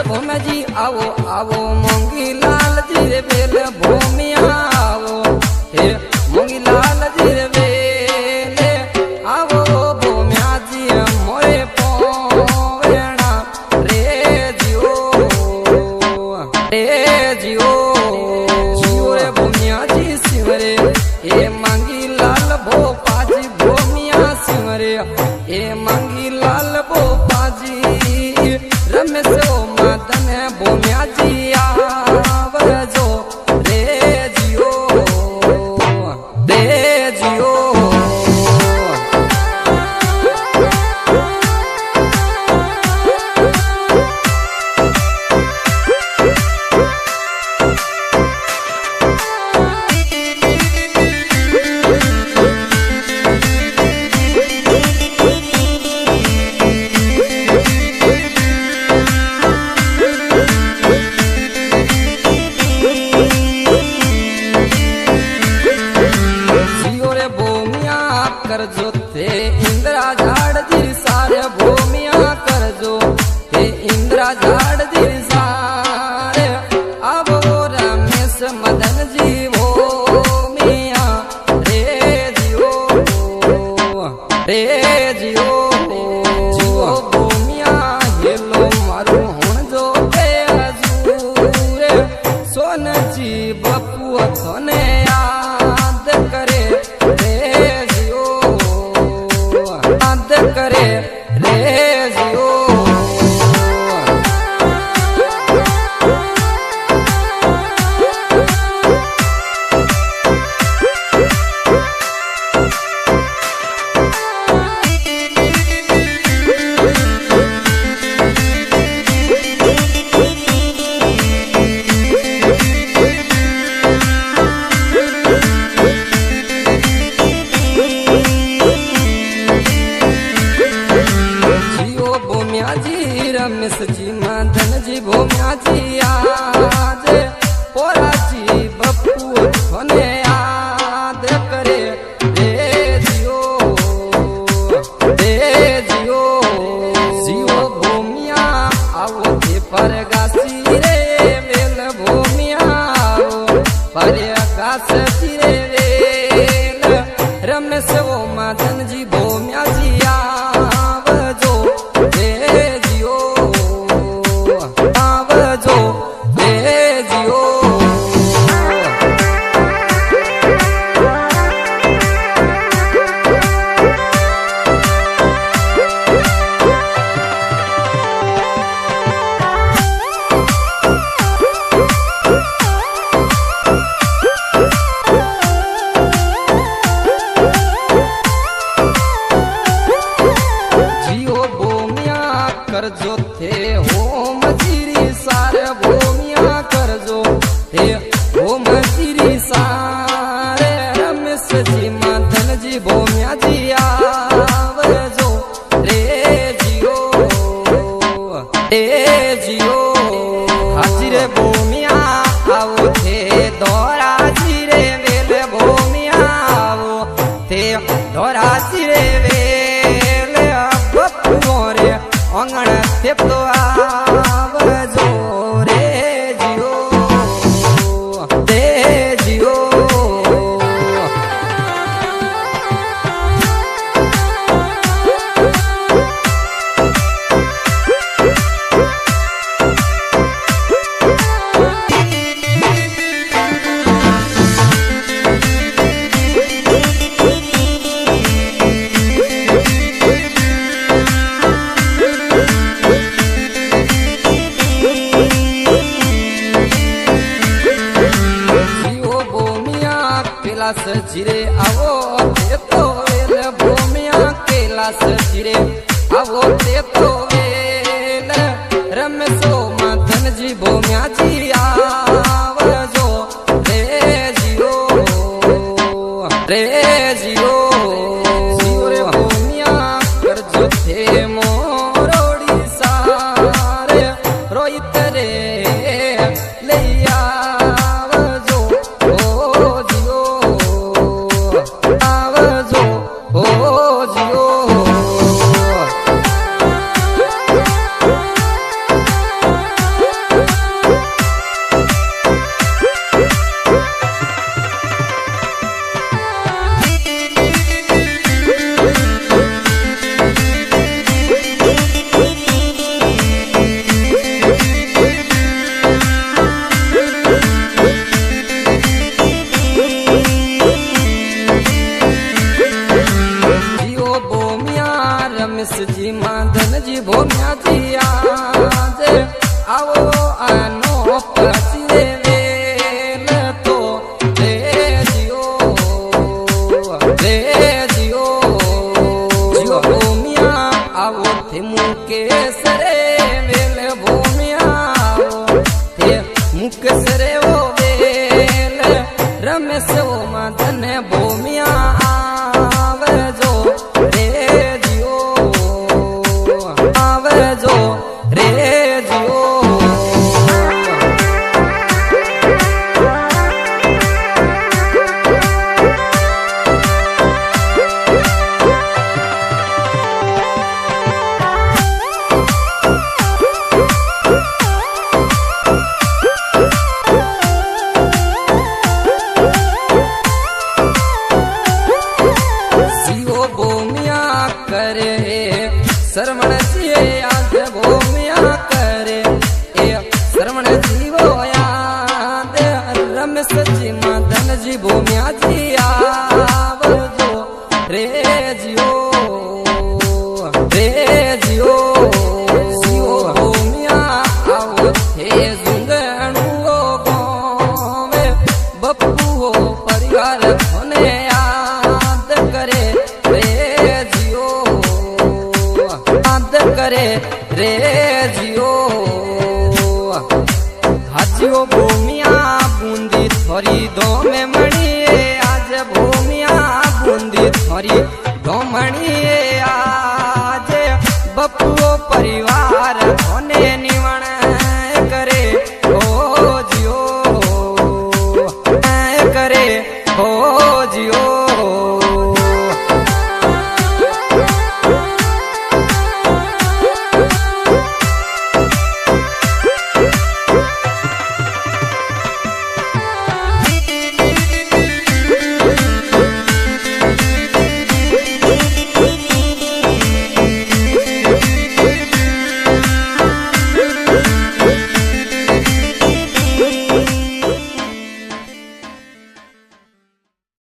भोम्या जी आवो आवो मोंगी लाल जी रे बेल भोमिया आवो हे मोंगी लाल जी रे बेल आवो भोम्या जी मोरे पोवेणा रे जियो जियो रे भोमिया जी सिमरे हे मांगी लाल भोपाजी भोमिया सिमरे हे मांगी लाल भोपाजी रमेश मदन भोम्या जी आवजो रे जियो करजो थे इंदिरा झाड़ जी सारे भूमिया करजो थे इंदिरा झाड़ जी सारे अब वो रमेश मदन जी भूमिया रे जियो जियो भूमिया हेलो मारू हुण जो पे हजूर सोन जी बपू थोने याद करे करे रे जियो रमेश जी मदन जी भोम्या जी आज पोरा जी बप्पू थोने याद करे रे जियो जियो भोमिया आओ थे परगासी रे वेल भोमिया आओ परगासी रे वेल रमेश वो मदन जी भोम्या जी आवजो रे करजो थे हो मजीरी सारे भूमिया करजो थे हो मजीरी सारे रमेश जी मदन जी भोम्या जी आवजो रे जियो हाजी रे भूमिया आओ थे दौरा जी रे वेल भूमिया आओ थे दौरा जी रे वेल बप्पू रे अंगण ते तो आवजो रे जियो कैलाश जिरे आवो ते तो वेल भूमिया कैलाश जिरे आवो ते तो वेल रमेश मदन जी भोम्या जी आवजो रे जियो जियो रे भूमिया करजो थे मोरोड़ी सारे रोहित रे लैया रमेश जी माधन जी भोम्या जी आज आवो आनो पची रे वेल तो रे जियो जियो भोम्या आवो थे मुकेश रे वेल भोम्या आवो थे मुकेश रे वो वेल रमेश वो माधन भोम्या आवजो रे जियो आवजो रे जियो श्रवण जी याद भूमिया करे श्रवण जीवो याद रमेश जी माधन जी भूमिया जी आवजो रे जियो जियो भूमिया आओ थे जुंगणु गावे बप्पू हो परिवार होने याद करे करे रे जियो हाजियो भूमिया बूंदी थोड़ी दो में मणिए आज भूमिया बूंदी थोड़ी दो मणिए आज बप्पू